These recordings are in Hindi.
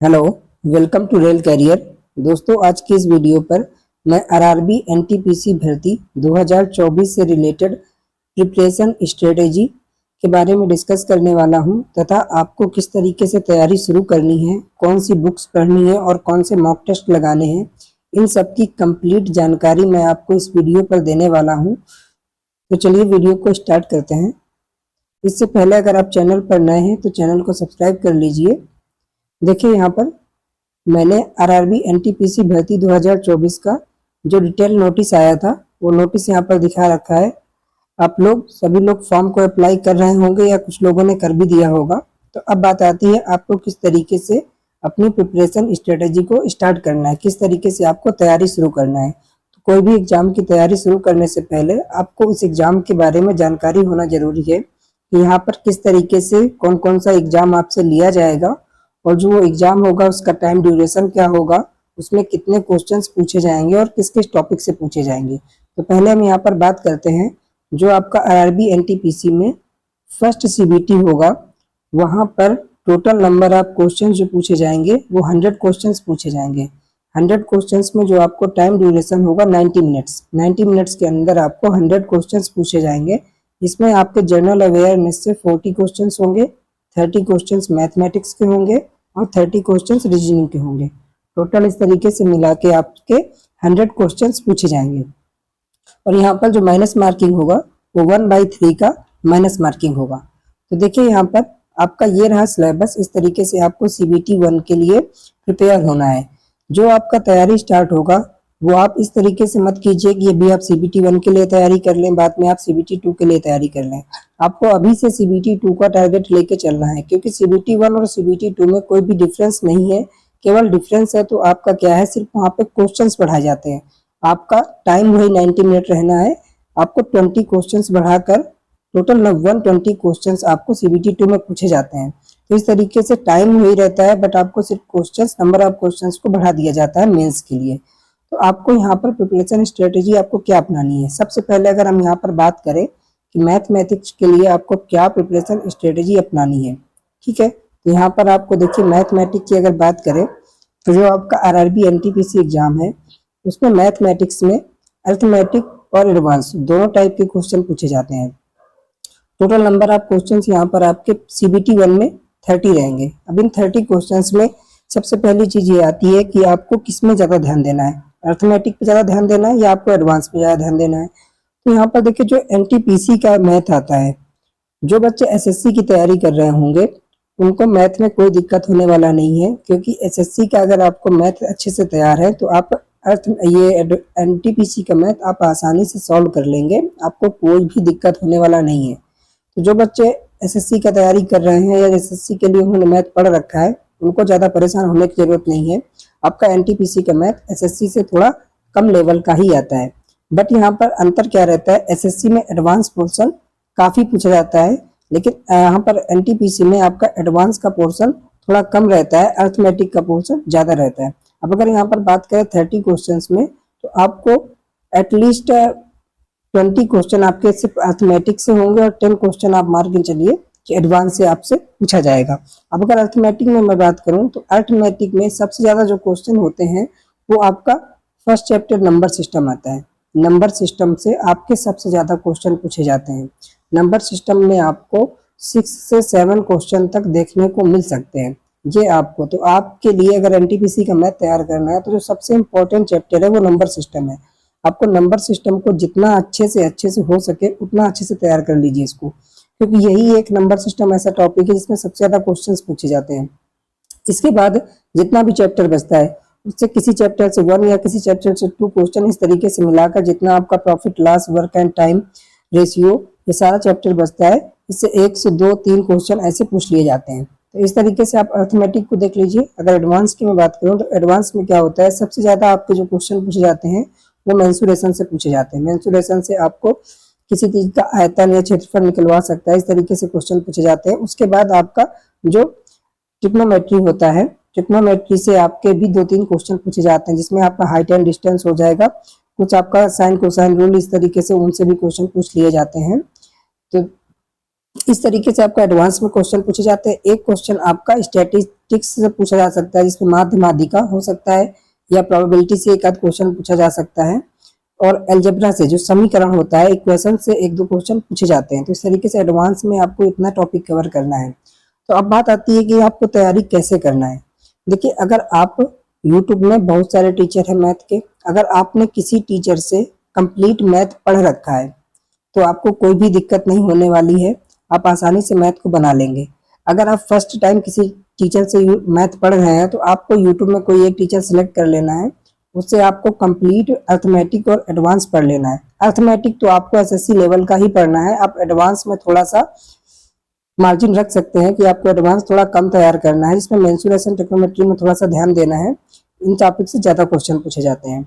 Hello, welcome to rail career. दोस्तों, आज की इस वीडियो पर मैं आरआरबी एनटीपीसी भर्ती 2024 से रिलेटेड प्रिपरेशन स्ट्रेटेजी के बारे में डिस्कस करने वाला हूं तथा आपको किस तरीके से तैयारी शुरू करनी है, कौन सी बुक्स पढ़नी है और कौन से मॉक टेस्ट लगाने हैं, इन सब की कंप्लीट जानकारी मैं आपको इस वीडियो पर देने वाला हूं। तो चलिए वीडियो को स्टार्ट करते हैं। इससे पहले अगर आप चैनल पर नए हैं तो चैनल को सब्सक्राइब कर लीजिए। देखिए, यहाँ पर मैंने आरआरबी एनटीपीसी भर्ती 2024 का जो डिटेल नोटिस आया था वो नोटिस यहाँ पर दिखा रखा है। आप लोग सभी लोग फॉर्म को अप्लाई कर रहे होंगे या कुछ लोगों ने कर भी दिया होगा। तो अब बात आती है आपको किस तरीके से अपनी प्रिपरेशन स्ट्रेटेजी को स्टार्ट करना है, किस तरीके से आपको तैयारी शुरू करना है। तो कोई भी एग्जाम की तैयारी शुरू करने से पहले आपको उस एग्जाम के बारे में जानकारी होना जरूरी है कि यहाँ पर किस तरीके से कौन कौन सा एग्जाम आपसे लिया जाएगा और जो एग्जाम होगा उसका टाइम ड्यूरेशन क्या होगा, उसमें कितने क्वेश्चंस पूछे जाएंगे और किस किस टॉपिक से पूछे जाएंगे। तो पहले हम यहाँ पर बात करते हैं जो आपका आरआरबी एनटीपीसी में फर्स्ट सीबीटी होगा, वहां पर टोटल नंबर ऑफ क्वेश्चंस जो पूछे जाएंगे वो 100 क्वेश्चंस पूछे जाएंगे। 100 क्वेश्चंस में जो आपको टाइम ड्यूरेशन होगा 90 मिनट्स। 90 मिनट्स के अंदर आपको 100 क्वेश्चंस पूछे जाएंगे। इसमें आपके जनरल अवेयरनेस से 40 क्वेश्चंस होंगे, 30 क्वेश्चंस मैथमेटिक्स के होंगे और 30 क्वेश्चंस रीजनिंग के होंगे। टोटल इस तरीके से मिला के आपके 100 क्वेश्चंस पूछे जाएंगे। और यहाँ पर जो माइनस मार्किंग होगा वो 1/3 का माइनस मार्किंग होगा। तो देखिए, यहाँ पर आपका ये रहा सिलेबस। इस तरीके से आपको सीबीटी 1 के लिए प्रिपेयर होना है। जो आपका तैयारी स्टार्ट होगा वो आप इस तरीके से मत कीजिए कि अभी आप सीबीटी 1 के लिए तैयारी कर लें, बाद में आप सीबीटी 2 के लिए तैयारी कर लें। आपको अभी से सीबीटी 2 का टारगेट लेके चलना है, क्योंकि सीबीटी 1 और सीबीटी 2 में कोई भी डिफरेंस नहीं है। केवल डिफरेंस है तो आपका क्या है, सिर्फ वहाँ पे क्वेश्चंस बढ़ाए जाते हैं। आपका टाइम वही 90 मिनट रहना है। आपको 20 क्वेश्चंस बढ़ाकर टोटल 120 क्वेश्चंस आपको सीबीटी 2 में पूछे जाते हैं। तो इस तरीके से टाइम वही रहता है, बट आपको सिर्फ क्वेश्चंस, नंबर ऑफ क्वेश्चंस को बढ़ा दिया जाता है मेंस के लिए। तो आपको यहाँ पर प्रिपरेशन स्ट्रेटेजी आपको क्या अपनानी है। सबसे पहले अगर हम यहाँ पर बात करें कि मैथमेटिक्स के लिए आपको क्या प्रिपरेशन स्ट्रेटेजी अपनानी है, ठीक है। तो यहाँ पर आपको देखिए, मैथमेटिक्स की अगर बात करें तो जो आपका आरआरबी एनटीपीसी एग्जाम है उसमें मैथमेटिक्स में अरिथमेटिक और एडवांस दोनों टाइप के क्वेश्चन पूछे जाते हैं। टोटल नंबर ऑफ क्वेश्चंस यहाँ पर आपके सीबीटी 1 में 30 रहेंगे। अब इन 30 क्वेश्चंस में सबसे पहली चीज ये आती है कि आपको किस में ज्यादा ध्यान देना है, अरिथमेटिक पे ज्यादा ध्यान देना है या आपको एडवांस पे ज्यादा ध्यान देना है। तो यहाँ पर देखिए, जो एनटीपीसी का मैथ आता है, जो बच्चे एसएससी की तैयारी कर रहे होंगे उनको मैथ में कोई दिक्कत होने वाला नहीं है, क्योंकि एसएससी का अगर आपको मैथ अच्छे से तैयार है तो आप ये एनटीपीसी का मैथ आप आसानी से सॉल्व कर लेंगे, आपको कोई भी दिक्कत होने वाला नहीं है। तो जो बच्चे एसएससी का तैयारी कर रहे हैं या एसएससी के लिए उन्होंने मैथ पढ़ रखा है उनको ज़्यादा परेशान होने की जरूरत नहीं है। आपका एनटीपीसी का मैथ एसएससी से थोड़ा कम लेवल का ही आता है। बट यहाँ पर अंतर क्या रहता है, एसएससी में एडवांस पोर्शन काफ़ी पूछा जाता है, लेकिन यहाँ पर एनटीपीसी में आपका एडवांस का पोर्शन थोड़ा कम रहता है, अर्थमेटिक का पोर्शन ज़्यादा रहता है। अब अगर यहाँ पर बात करें 30 क्वेश्चंस में तो आपको एटलीस्ट 20 क्वेश्चन आपके सिर्फ अर्थमेटिक से होंगे और 10 क्वेश्चन आप मान के चलिए कि एडवांस से आपसे पूछा जाएगा। अब अगर अर्थमेटिक में मैं बात करूं तो अर्थमेटिक में सबसे ज्यादा जो क्वेश्चन होते हैं वो आपका फर्स्ट चैप्टर नंबर सिस्टम आता है। नंबर सिस्टम से आपके सबसे ज्यादा क्वेश्चन पूछे जाते हैं। नंबर सिस्टम में आपको 6 से 7 क्वेश्चन तक देखने को मिल सकते हैं। ये आपको, तो आपके लिए अगर एनटीपीसी का मैथ तैयार करना है तो जो सबसे इंपॉर्टेंट चैप्टर है वो नंबर सिस्टम है। आपको नंबर सिस्टम को जितना अच्छे से हो सके उतना अच्छे से तैयार कर लीजिए इसको, क्योंकि यही एक नंबर सिस्टम ऐसा टॉपिक है जिसमें सबसे ज्यादा क्वेश्चंस पूछे जाते हैं। इसके बाद जितना भी चैप्टर बचता है उससे किसी चैप्टर से 1 या किसी चैप्टर से 2 क्वेश्चन इस तरीके से मिलाकर जितना आपका profit loss work and time ratio ये सारा चैप्टर बचता है, इससे 1 से 2 3 क्वेश्चन ऐसे पूछ लिए जाते हैं। तो इस तरीके से आप अर्थमेटिक को देख लीजिए। अगर एडवांस की मैं बात करूँ तो एडवांस में क्या होता है, सबसे ज्यादा आपके जो क्वेश्चन पूछे जाते हैं वो मेंसुरेशन से पूछे जाते हैं। मेंसुरेशन से आपको किसी चीज का आयतन या क्षेत्रफल निकलवा सकता है, इस तरीके से क्वेश्चन पूछे जाते हैं। उसके बाद आपका जो ट्रिग्नोमेट्री होता है, ट्रिग्नोमेट्री से आपके भी 2-3 क्वेश्चन पूछे जाते हैं, जिसमें आपका हाइट एंड डिस्टेंस हो जाएगा। कुछ आपका साइन कोसाइन रूल, इस तरीके से उनसे भी क्वेश्चन पूछ लिए जाते हैं। तो इस तरीके से आपका एडवांस में क्वेश्चन पूछे जाते हैं। एक क्वेश्चन आपका स्टैटिस्टिक्स से पूछा जा सकता है, जिसमें माध्य माध्यिका हो सकता है, या प्रोबेबिलिटी से एक आध क्वेश्चन पूछा जा सकता है, और अलजेब्रा से जो समीकरण होता है, इक्वेशन से एक दो क्वेश्चन पूछे जाते हैं। तो इस तरीके से एडवांस में आपको इतना टॉपिक कवर करना है। तो अब बात आती है कि आपको तैयारी कैसे करना है। देखिए, अगर आप यूट्यूब में बहुत सारे टीचर हैं मैथ के, अगर आपने किसी टीचर से कंप्लीट मैथ पढ़ रखा है तो आपको कोई भी दिक्कत नहीं होने वाली है, आप आसानी से मैथ को बना लेंगे। अगर आप फर्स्ट टाइम किसी टीचर से मैथ पढ़ रहे हैं तो आपको यूट्यूब में कोई एक टीचर सेलेक्ट कर लेना है, उससे आपको कंप्लीट अर्थमेटिक और एडवांस पढ़ लेना है। अर्थमेटिक तो आपको एसएससी लेवल का ही पढ़ना है, आप एडवांस में थोड़ा सा मार्जिन रख सकते हैं कि आपको एडवांस थोड़ा कम तैयार करना है, जिसमें मेंसुरेशन टेक्नोमेट्री में थोड़ा सा ध्यान देना है। इन टॉपिक से ज़्यादा क्वेश्चन पूछे जाते हैं।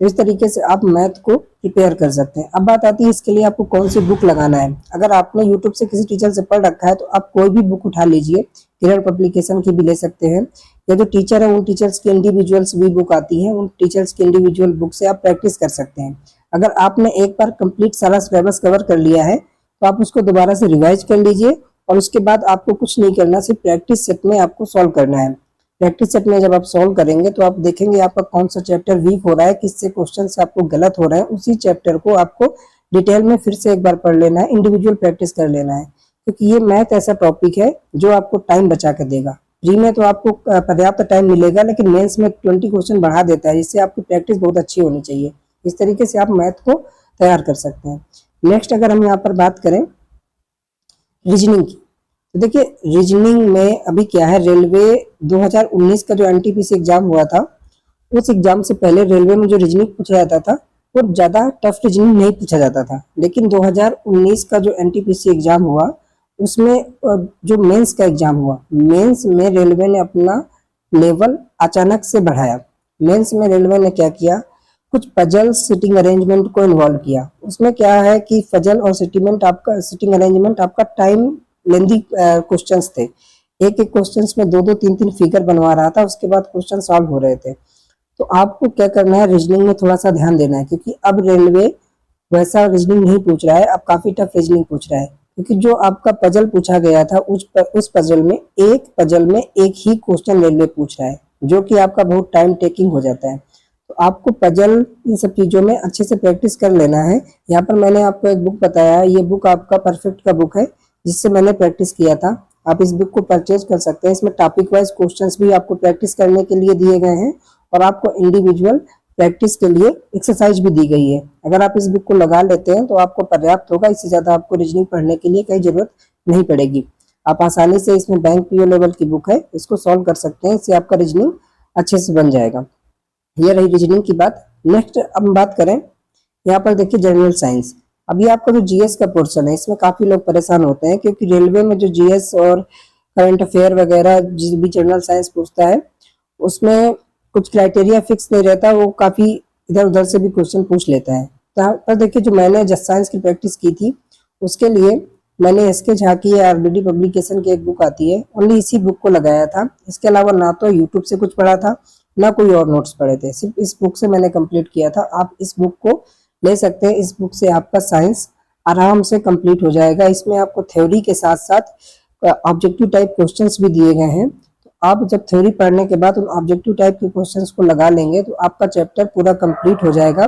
तो इस तरीके से आप मैथ को प्रिपेयर कर सकते हैं। अब बात आती है इसके लिए आपको कौन सी बुक लगाना है। अगर आपने यूट्यूब से किसी टीचर से पढ़ रखा है तो आप कोई भी बुक उठा लीजिए, किरण पब्लिकेशन की भी ले सकते हैं, या जो टीचर है उन टीचर्स की इंडिविजुअल्स भी बुक आती है, उन टीचर्स की इंडिविजुअल बुक से आप प्रैक्टिस कर सकते हैं। अगर आपने एक बार कंप्लीट सारा सिलेबस कवर कर लिया है तो आप उसको दोबारा से रिवाइज कर लीजिए, और उसके बाद आपको कुछ नहीं करना, सिर्फ प्रैक्टिस सेट में आपको सॉल्व करना है। प्रैक्टिस सेट में जब आप सॉल्व करेंगे तो आप देखेंगे आपका कौन सा चैप्टर वीक हो रहा है, किससे क्वेश्चन से आपको गलत हो रहा है, उसी चैप्टर को आपको डिटेल में फिर से एक बार पढ़ लेना है, इंडिविजुअल प्रैक्टिस कर लेना है। क्योंकि ये मैथ ऐसा टॉपिक है जो आपको टाइम बचा कर देगा। प्री में तो आपको पर्याप्त टाइम मिलेगा, लेकिन मेंस में 20 क्वेश्चन बढ़ा देता है, जिससे आपकी प्रैक्टिस बहुत अच्छी होनी चाहिए। इस तरीके से आप मैथ को तैयार कर सकते हैं। नेक्स्ट अगर हम यहाँ पर बात करें रीजनिंग की, तो देखिए रीजनिंग में अभी क्या है, रेलवे 2019 का जो एनटीपीसी एग्जाम हुआ था, उस एग्जाम से पहले रेलवे में जो रीजनिंग पूछा जाता था वो ज़्यादा टफ रीजनिंग नहीं पूछा जाता था। लेकिन 2019 का जो एनटीपीसी एग्जाम हुआ उसमें जो मेंस का एग्जाम हुआ, मेंस में रेलवे ने अपना लेवल अचानक से बढ़ाया। मेंस में रेलवे ने क्या किया, कुछ पजल सिटिंग अरेंजमेंट को इन्वॉल्व किया। उसमें क्या है कि पजल और सिटिंग अरेंजमेंट आपका टाइम लेंदी क्वेश्चंस थे। एक एक क्वेश्चंस में दो दो तीन तीन फिगर बनवा रहा था, उसके बाद क्वेश्चन सॉल्व हो रहे थे। तो आपको क्या करना है, रीजनिंग में थोड़ा सा ध्यान देना है, क्योंकि अब रेलवे वैसा रीजनिंग नहीं पूछ रहा है, अब काफी टफ रीजनिंग पूछ रहा है। क्योंकि जो आपका पजल पूछा गया था उस पजल में एक ही क्वेश्चन रेलवे पूछ रहा है, जो कि आपका बहुत टाइम टेकिंग हो जाता है। तो आपको पजल इन सब चीज़ों में अच्छे से प्रैक्टिस कर लेना है। यहाँ पर मैंने आपको एक बुक बताया, ये बुक आपका परफेक्ट का बुक है, जिससे मैंने प्रैक्टिस किया था। आप इस बुक को परचेज कर सकते हैं। इसमें टॉपिक वाइज क्वेश्चंस भी आपको प्रैक्टिस करने के लिए दिए गए हैं, और आपको इंडिविजुअल प्रैक्टिस के लिए एक्सरसाइज भी दी गई है। अगर आप इस बुक को लगा लेते हैं तो आपको पर्याप्त होगा, इससे ज़्यादा आपको रीजनिंग पढ़ने के लिए कहीं जरूरत नहीं पड़ेगी। आप आसानी से, इसमें बैंक पीओ लेवल की बुक है, इसको सॉल्व कर सकते हैं, इससे आपका रीजनिंग अच्छे से बन जाएगा। ये रही रीजनिंग की बात। नेक्स्ट अब हम बात करें, यहाँ पर देखिए जनरल साइंस। अभी आपका जो जीएस का पोर्शन है, इसमें काफी लोग परेशान होते हैं, क्योंकि रेलवे में जो जीएस और करंट अफेयर वगैरह जिस भी जनरल साइंस पूछता है उसमें कुछ क्राइटेरिया फिक्स नहीं रहता, वो काफी इधर उधर से भी क्वेश्चन पूछ लेता है। तो देखिए, जो मैंने जस्ट साइंस की प्रैक्टिस की थी उसके लिए मैंने एसके झा की आरबीडी पब्लिकेशन की एक बुक आती है, ओनली इसी बुक को लगाया था। इसके अलावा ना तो यूट्यूब से कुछ पढ़ा था, ना कोई और नोट्स पढ़े थे, सिर्फ इस बुक से मैंने कंप्लीट किया था। आप इस बुक को ले सकते हैं, इस बुक से आपका साइंस आराम से कंप्लीट हो जाएगा। इसमें आपको थ्योरी के साथ साथ ऑब्जेक्टिव टाइप क्वेश्चंस भी दिए गए हैं। तो आप जब थ्योरी पढ़ने के बाद उन ऑब्जेक्टिव टाइप के क्वेश्चंस को लगा लेंगे तो आपका चैप्टर पूरा कंप्लीट हो जाएगा।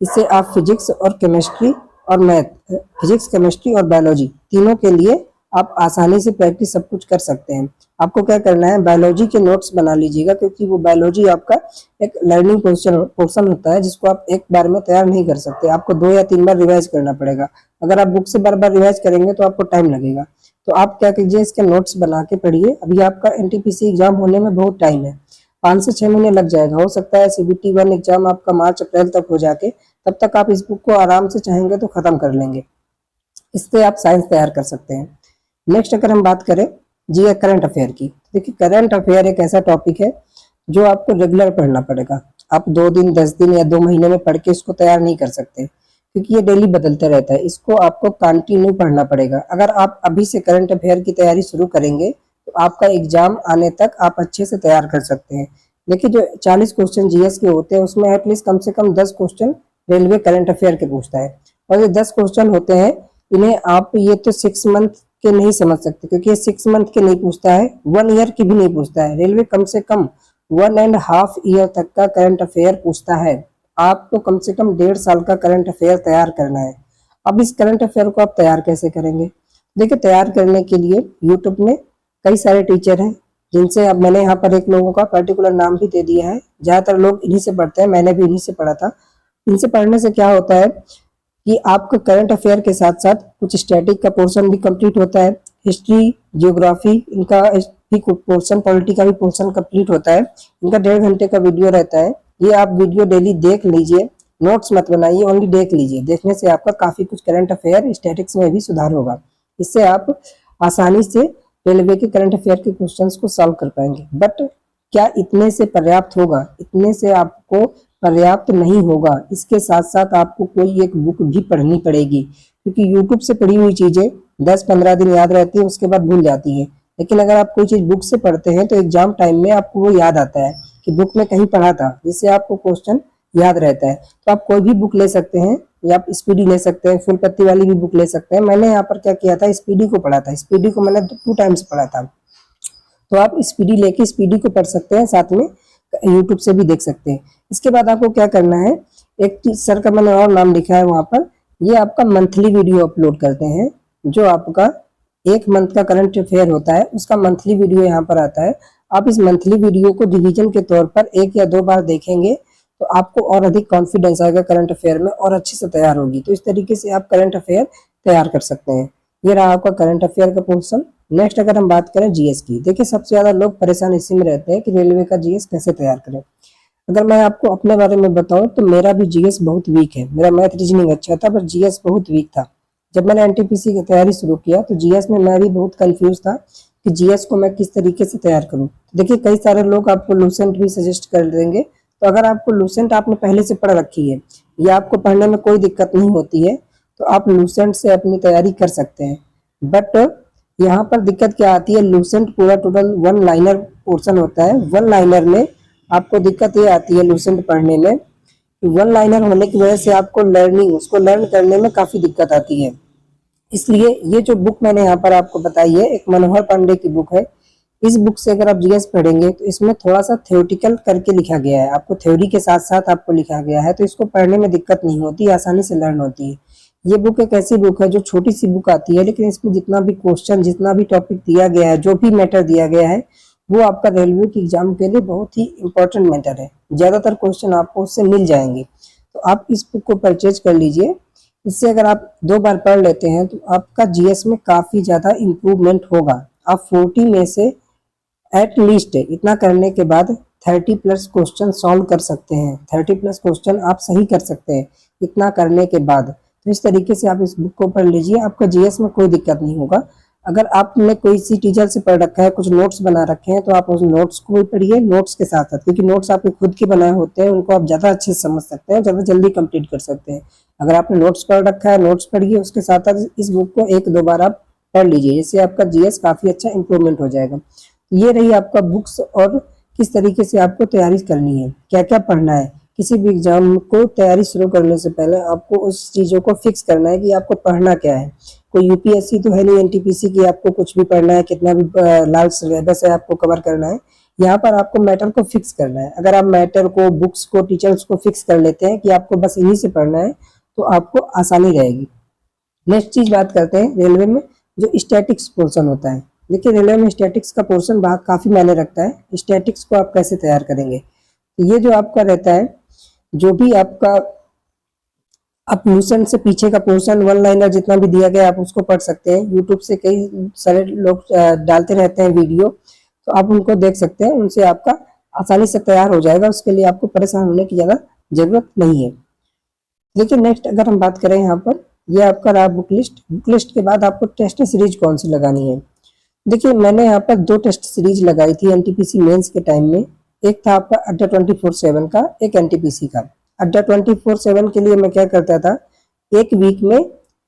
इससे आप फिजिक्स और केमिस्ट्री और मैथ, फिजिक्स केमिस्ट्री और बायोलॉजी तीनों के लिए आप आसानी से प्रैक्टिस सब कुछ कर सकते हैं। आपको क्या करना है, बायोलॉजी के नोट्स बना लीजिएगा, क्योंकि वो बायोलॉजी आपका एक लर्निंग पोर्शन होता है, जिसको आप एक बार में तैयार नहीं कर सकते, आपको 2 या 3 बार रिवाइज करना पड़ेगा। अगर आप बुक से बार बार रिवाइज करेंगे तो आपको टाइम लगेगा। तो आप क्या कीजिए, इसके नोट्स बना के पढ़िए। अभी आपका एनटीपीसी एग्जाम होने में बहुत टाइम है, 5 से 6 महीने लग जाएगा। हो सकता है सीबीटी 1 एग्जाम आपका मार्च अप्रैल तक हो जाके, तब तक आप इस बुक को आराम से चाहेंगे तो खत्म कर लेंगे। इससे आप साइंस तैयार कर सकते हैं। नेक्स्ट अगर हम बात करें जी करंट अफेयर की, देखिए करंट अफेयर एक ऐसा टॉपिक है जो आपको रेगुलर पढ़ना पड़ेगा। आप 2 दिन 10 दिन या 2 महीने में पढ़ के इसको तैयार नहीं कर सकते, क्योंकि ये डेली बदलता रहता है। इसको आपको कंटिन्यू पढ़ना पड़ेगा। अगर आप अभी से करंट अफेयर की तैयारी शुरू करेंगे तो आपका एग्जाम आने तक आप अच्छे से तैयार कर सकते हैं। देखिए, जो 40 क्वेश्चन जीएस के होते हैं उसमें एटलीस्ट कम से कम 10 क्वेश्चन रेलवे करंट अफेयर के पूछता है, और ये 10 क्वेश्चन होते हैं, इन्हें आप ये तो 6 मंथ के नहीं समझ सकते, क्योंकि ये 6 मंथ के नहीं पूछता है, 1 ईयर की भी नहीं पूछता है। रेलवे कम से कम 1.5 ईयर तक का करंट अफेयर पूछता है। आपको कम से कम 1.5 साल का करंट अफेयर तैयार करना है। अब इस करंट अफेयर को आप तैयार कैसे करेंगे? देखिए, तैयार करने के लिए यूट्यूब में कई सारे टीचर हैं, जिनसे अब मैंने यहाँ पर एक लोगों का पर्टिकुलर नाम भी दे दिया है। ज्यादातर लोग इन्हीं से पढ़ते हैं, मैंने भी इन्हीं से पढ़ा था। इनसे पढ़ने से क्या होता है कि आपका करंट अफेयर के साथ साथ कुछ स्टैटिक का पोर्शन भी कंप्लीट होता है, हिस्ट्री, जियोग्राफी इनका भी पोर्शन, पॉलिटी का भी पोर्शन कंप्लीट होता है। इनका 1.5 घंटे का वीडियो रहता है। ये आप वीडियो डेली देख लीजिए, नोट्स मत बनाइए, ओनली देख लीजिए। देखने से आपका काफी कुछ करंट अफेयर स्टैटिक्स में भी सुधार होगा। इससे आप आसानी से रेलवे के करंट अफेयर के क्वेश्चंस को सॉल्व कर पाएंगे। बट क्या इतने से पर्याप्त होगा? इतने से आपको पर्याप्त नहीं होगा। इसके साथ साथ आपको कोई एक बुक भी पढ़नी पड़ेगी, क्योंकि यूट्यूब से पढ़ी हुई चीजें 10-15 दिन याद रहती है, उसके बाद भूल जाती है। लेकिन अगर आप कोई चीज बुक से पढ़ते हैं तो एग्जाम टाइम में आपको वो याद आता है कि बुक में कहीं पढ़ा था, जिससे आपको क्वेश्चन याद रहता है। तो आप कोई भी बुक ले सकते हैं, या आप स्पीडी ले सकते हैं, फुल पत्ती वाली भी बुक ले सकते हैं। मैंने यहाँ पर क्या किया था, स्पीडी को पढ़ा था। स्पीडी को मैंने 2 टाइम्स पढ़ा था। तो आप स्पीडी लेके स्पीडी को पढ़ सकते हैं, साथ में यूट्यूब से भी देख सकते हैं। इसके बाद आपको क्या करना है, एक सर का मैंने और नाम लिखा है वहां पर, ये आपका मंथली वीडियो अपलोड करते हैं। जो आपका 1 मंथ का करंट अफेयर होता है, उसका मंथली वीडियो यहाँ पर आता है। आप इस मंथली वीडियो को रिवीजन के तौर पर 1 या 2 बार देखेंगे तो आपको और अधिक कॉन्फिडेंस आएगा करंट अफेयर में, और अच्छे से तैयार होगी। तो इस तरीके से आप करंट अफेयर तैयार कर सकते हैं। ये रहा आपका करंट अफेयर का पोर्शन। नेक्स्ट अगर हम बात करें जीएस की, देखिए सबसे ज्यादा लोग परेशान इसी में रहते हैं कि रेलवे का जीएस कैसे तैयार करें। अगर मैं आपको अपने बारे में बताऊं तो मेरा भी जीएस बहुत वीक है। मेरा मैथ रीजनिंग अच्छा था, पर जीएस बहुत वीक था। जब मैंने एनटीपीसी की तैयारी शुरू किया तो जीएस में मैं भी बहुत कंफ्यूज था कि जीएस को मैं किस तरीके से तैयार करूं। देखिए, कई सारे लोग आपको लूसेंट भी सजेस्ट कर देंगे। तो अगर आपको लूसेंट आपने पहले से पढ़ रखी है, या आपको पढ़ने में कोई दिक्कत नहीं होती है, तो आप लूसेंट से अपनी तैयारी कर सकते हैं। बट यहाँ पर दिक्कत क्या आती है, लूसेंट पूरा टोटल 1 लाइनर पोर्शन होता है। 1 लाइनर में आपको दिक्कत ये आती है लूसेंट पढ़ने में, 1 लाइनर होने की वजह से आपको उसको लर्न करने में काफी दिक्कत आती है। इसलिए ये जो बुक मैंने यहाँ पर आपको बताई है, एक मनोहर पांडे की बुक है। इस बुक से अगर आप जीएस पढ़ेंगे तो इसमें थोड़ा सा थ्योरेटिकल करके लिखा गया है, आपको थ्योरी के साथ साथ आपको लिखा गया है, तो इसको पढ़ने में दिक्कत नहीं होती, आसानी से लर्न होती है। ये बुक एक ऐसी बुक है जो छोटी सी बुक आती है, लेकिन इसमें जितना भी क्वेश्चन, जितना भी टॉपिक दिया गया है, जो भी मैटर दिया गया है, वो आपका रेलवे की एग्जाम के लिए बहुत ही इंपॉर्टेंट मैटर है। ज्यादातर क्वेश्चन आपको उससे मिल जाएंगे। तो आप इस बुक को परचेज कर लीजिए। इससे अगर आप 2 बार पढ़ लेते हैं तो आपका जीएस में काफी ज्यादा इंप्रूवमेंट होगा। आप 40 में से एट लीस्ट इतना करने के बाद 30+ क्वेश्चन सॉल्व कर सकते हैं। 30+ क्वेश्चन आप सही कर सकते हैं इतना करने के बाद। तो इस तरीके से आप इस बुक को पढ़ लीजिए, आपका जीएस में कोई दिक्कत नहीं होगा। अगर आपने कोई सी टीचर से पढ़ रखा है, कुछ नोट्स बना रखे हैं, तो आप उस नोट्स को भी पढ़िए नोट्स के साथ साथ, क्योंकि नोट्स आपके खुद के बनाए होते हैं, उनको आप ज्यादा अच्छे से समझ सकते हैं, ज्यादा जल्दी कंप्लीट कर सकते हैं। अगर आपने नोट्स पढ़ रखा है, नोट्स पढ़िए, उसके साथ साथ इस बुक को 1-2 बार आप पढ़ लीजिए, इससे आपका जीएस काफी अच्छा इंप्रूवमेंट हो जाएगा। ये रही आपका बुक्स, और किस तरीके से आपको तैयारी करनी है, क्या क्या पढ़ना है। किसी भी एग्जाम को तैयारी शुरू करने से पहले आपको उस चीजों को फिक्स करना है कि आपको पढ़ना क्या है। कोई यूपीएससी तो है नहीं, एनटीपीसी की आपको कुछ भी पढ़ना है, कितना भी लार्ज सिलेबस है आपको कवर करना है। यहाँ पर आपको मैटर को फिक्स करना है। अगर आप मैटर को, बुक्स को, टीचर्स को फिक्स कर लेते हैं कि आपको बस इन्हीं से पढ़ना है, तो आपको आसानी रहेगी। नेक्स्ट चीज बात करते हैं रेलवे में जो स्टैटिक्स पोर्शन होता है। देखिए, रेलवे में स्टैटिक्स का पोर्शन काफी मायने रखता है। स्टैटिक्स को आप कैसे तैयार करेंगे, ये जो आपका रहता है, जो भी आपका आप लूसेंट से पीछे का पोर्शन 1 लाइनर जितना भी दिया गया आप उसको पढ़ सकते हैं। यूट्यूब से कई सारे लोग डालते रहते हैं वीडियो, तो आप उनको देख सकते हैं, उनसे आपका आसानी से तैयार हो जाएगा। उसके लिए आपको परेशान होने की ज्यादा जरूरत नहीं है। देखिए, नेक्स्ट अगर हम बात करें यहाँ पर, ये आपका रहा बुक लिस्ट। बुक लिस्ट के बाद आपको टेस्ट सीरीज कौन सी लगानी है। देखिए, मैंने यहाँ पर 2 टेस्ट सीरीज लगाई थी एनटीपीसी मेंस के टाइम में। एक था आपका अड्डा 24/7 का, एक एनटीपीसी का। अड्डा 24/7 के लिए मैं क्या करता था, एक वीक में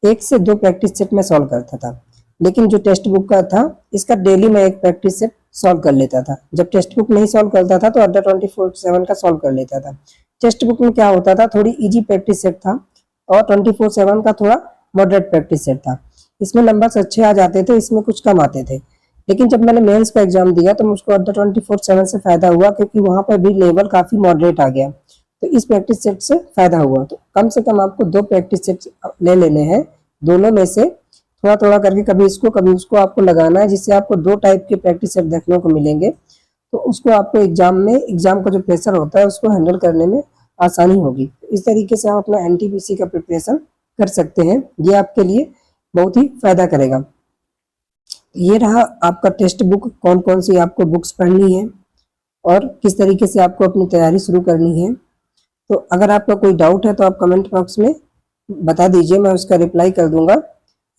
1 से 2 प्रैक्टिस सेट में सॉल्व करता था। लेकिन जो टेक्स्ट बुक का था, इसका डेली मैं एक प्रैक्टिस सेट सॉल्व कर लेता था। जब टेक्स्ट बुक नहीं सॉल्व करता था तो अड्डा 24/7 का सॉल्व कर लेता था। टेक्स्ट बुक में क्या होता था, थोड़ी इजी प्रैक्टिस सेट था, और 24/7 का थोड़ा मॉडरेट प्रैक्टिस सेट था। इसमें नंबर्स अच्छे आ जाते थे, इसमें कुछ कम आते थे। लेकिन जब मैंने मेंस का एग्जाम दिया तो मुझको अड्डा 24/7 से फायदा हुआ, क्योंकि वहां पर भी लेवल काफी मॉडरेट आ गया। तो इस प्रैक्टिस सेट से फायदा हुआ। तो कम से कम आपको 2 प्रैक्टिस सेट ले लेने हैं, दोनों में से थोड़ा थोड़ा करके कभी इसको कभी उसको आपको लगाना है, जिससे आपको 2 टाइप के प्रैक्टिस सेट देखने को मिलेंगे। तो उसको आपको एग्जाम का जो प्रेशर होता है उसको हैंडल करने में आसानी होगी। इस तरीके से आप अपना एनटीपीसी का प्रिपरेशन कर सकते हैं, ये आपके लिए बहुत ही फायदा करेगा। ये रहा आपका टेक्स्ट बुक, कौन कौन सी आपको बुक्स पढ़नी है और किस तरीके से आपको अपनी तैयारी शुरू करनी है। तो अगर आपका कोई डाउट है तो आप कमेंट बॉक्स में बता दीजिए, मैं उसका रिप्लाई कर दूंगा।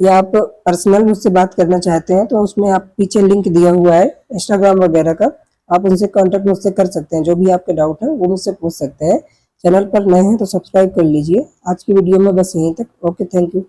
या आप पर्सनल मुझसे बात करना चाहते हैं तो उसमें आप पीछे लिंक दिया हुआ है इंस्टाग्राम वगैरह का, आप उनसे कांटेक्ट मुझसे कर सकते हैं। जो भी आपके डाउट है वो मुझसे पूछ सकते हैं। चैनल पर नए हैं तो सब्सक्राइब कर लीजिए। आज की वीडियो में बस यहीं तक। Okay, thank you.